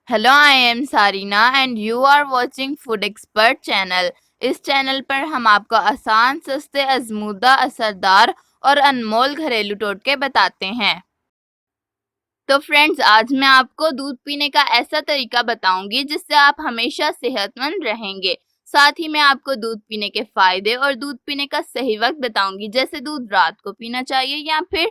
Hello, I am Sarina and you are watching food expert channel. इस channel पर हम आपको आसान, सस्ते, आजमूदा, असरदार और अनमोल घरेलू टोटके बताते हैं। तो फ्रेंड्स, आज मैं आपको दूध पीने का ऐसा तरीका बताऊंगी जिससे आप हमेशा सेहतमंद रहेंगे। साथ ही मैं आपको दूध पीने के फायदे और दूध पीने का सही वक्त बताऊंगी, जैसे दूध रात को पीना चाहिए या फिर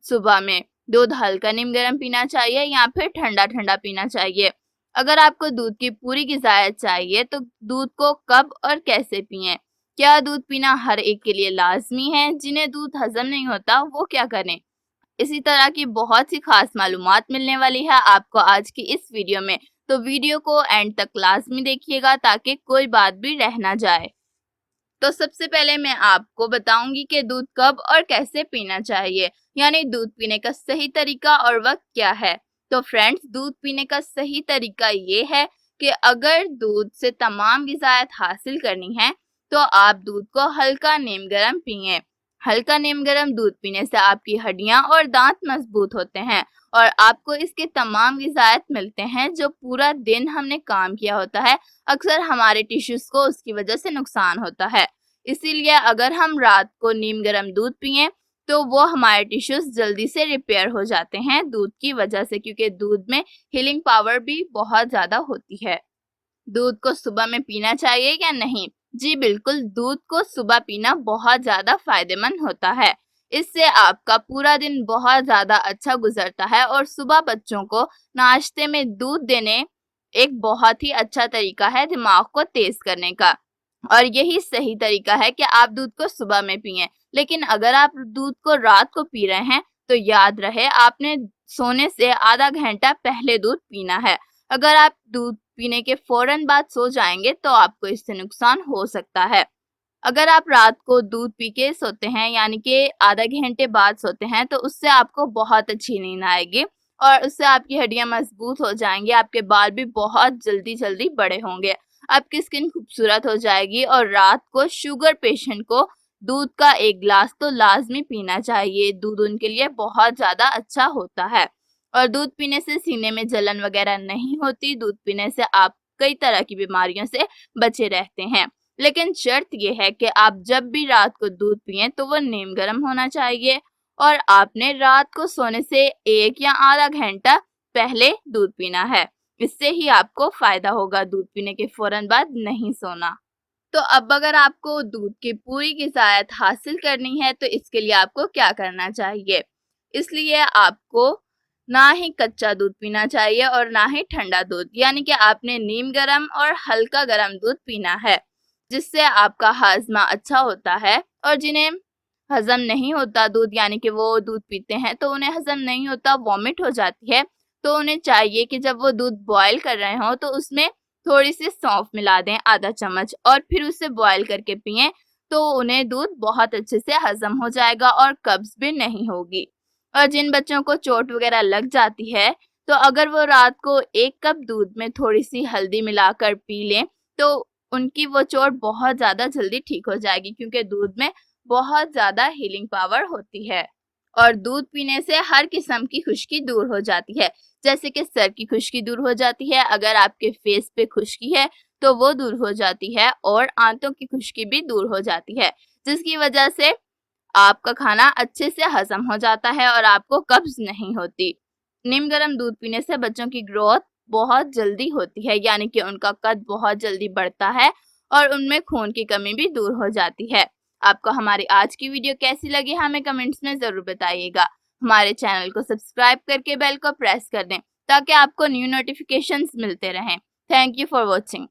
सुबह में। दूध हल्का नीम गर्म पीना चाहिए या फिर ठंडा ठंडा पीना चाहिए। अगर आपको दूध की पूरी ग़िज़ायत चाहिए तो दूध को कब और कैसे पिएं? क्या दूध पीना हर एक के लिए लाजमी है? जिन्हें दूध हजम नहीं होता वो क्या करें? इसी तरह की बहुत सी खास मालूमात मिलने वाली है आपको आज की इस वीडियो में। तो वीडियो को एंड तक लाजमी देखिएगा ताकि कोई बात भी रह ना जाए। तो सबसे पहले मैं आपको बताऊंगी कि दूध कब और कैसे पीना चाहिए, यानी दूध पीने का सही तरीका और वक्त क्या है। तो फ्रेंड्स, दूध पीने का सही तरीका ये है कि अगर दूध से तमाम ग़िज़ायत हासिल करनी है तो आप दूध को हल्का नीम गर्म पिएं। हल्का नीम गर्म दूध पीने से आपकी हड्डियां और दांत मजबूत होते हैं और आपको इसके तमाम ग़िज़ायत मिलते हैं जो पूरा दिन हमने काम किया होता है। अक्सर हमारे टिश्यूज को उसकी वजह से नुकसान होता है। इसीलिए अगर हम रात को नीम गर्म दूध पिएं तो वो हमारे टिश्यूज जल्दी से रिपेयर हो जाते हैं दूध की वजह से, क्योंकि दूध में हीलिंग पावर भी बहुत ज़्यादा होती है। दूध को सुबह में पीना चाहिए या नहीं? जी बिल्कुल, दूध को सुबह पीना बहुत ज़्यादा फायदेमंद होता है। इससे आपका पूरा दिन बहुत ज़्यादा अच्छा गुजरता है और सुबह बच्चों को नाश्ते में दूध देने एक बहुत ही अच्छा तरीका है दिमाग को तेज करने का। और यही सही तरीका है कि आप दूध को सुबह में पिएं। लेकिन अगर आप दूध को रात को पी रहे हैं तो याद रहे आपने सोने से आधा घंटा पहले दूध पीना है। अगर आप दूध पीने के फौरन बाद सो जाएंगे तो आपको इससे नुकसान हो सकता है। अगर आप रात को दूध पी के सोते हैं, यानी कि आधा घंटे बाद सोते हैं, तो उससे आपको बहुत अच्छी नींद आएगी और उससे आपकी हड्डियां मजबूत हो जाएंगी, आपके बाल भी बहुत जल्दी जल्दी बड़े होंगे, आपकी स्किन खूबसूरत हो जाएगी। और रात को शुगर पेशेंट को दूध का एक गिलास तो लाजमी पीना चाहिए। दूध उनके लिए बहुत ज़्यादा अच्छा होता है और दूध पीने से सीने में जलन वगैरह नहीं होती। दूध पीने से आप कई तरह की बीमारियों से बचे रहते हैं। लेकिन शर्त ये है कि आप जब भी रात को दूध पिएं तो वो नीम गर्म होना चाहिए और आपने रात को सोने से 1 या आधा घंटा पहले दूध पीना है। इससे ही आपको फायदा होगा, दूध पीने के फौरन बाद नहीं सोना। तो अब अगर आपको दूध की पूरी ग़िज़ायत हासिल करनी है तो इसके लिए आपको क्या करना चाहिए? इसलिए आपको ना ही कच्चा दूध पीना चाहिए और ना ही ठंडा दूध, यानी कि आपने नीम गर्म और हल्का गर्म दूध पीना है, जिससे आपका हाजमा अच्छा होता है। और जिन्हें हजम नहीं होता दूध, यानी कि वो दूध पीते हैं तो उन्हें हजम नहीं होता, वॉमिट हो जाती है, तो उन्हें चाहिए कि जब वो दूध बॉयल कर रहे हो तो उसमें थोड़ी सी सौंफ मिला दें, आधा चम्मच, और फिर उसे बॉयल करके पिएं। तो उन्हें दूध बहुत अच्छे से हजम हो जाएगा और कब्ज भी नहीं होगी। और जिन बच्चों को चोट वगैरह लग जाती है तो अगर वो रात को 1 कप दूध में थोड़ी सी हल्दी मिलाकर पी लें तो उनकी वो चोट बहुत ज़्यादा जल्दी ठीक हो जाएगी, क्योंकि दूध में बहुत ज़्यादा हीलिंग पावर होती है। और दूध पीने से हर किस्म की खुश्की दूर हो जाती है, जैसे कि सर की खुश्की दूर हो जाती है, अगर आपके फेस पे खुश्की है तो वो दूर हो जाती है, और आंतों की खुश्की भी दूर हो जाती है, जिसकी वजह से आपका खाना अच्छे से हजम हो जाता है और आपको कब्ज नहीं होती। नीम गर्म दूध पीने से बच्चों की ग्रोथ बहुत जल्दी होती है, यानी कि उनका कद बहुत जल्दी बढ़ता है और उनमें खून की कमी भी दूर हो जाती है। आपको हमारी आज की वीडियो कैसी लगी हमें कमेंट्स में ज़रूर बताइएगा। हमारे चैनल को सब्सक्राइब करके बेल को प्रेस कर दें ताकि आपको न्यू नोटिफिकेशंस मिलते रहें। Thank you for watching.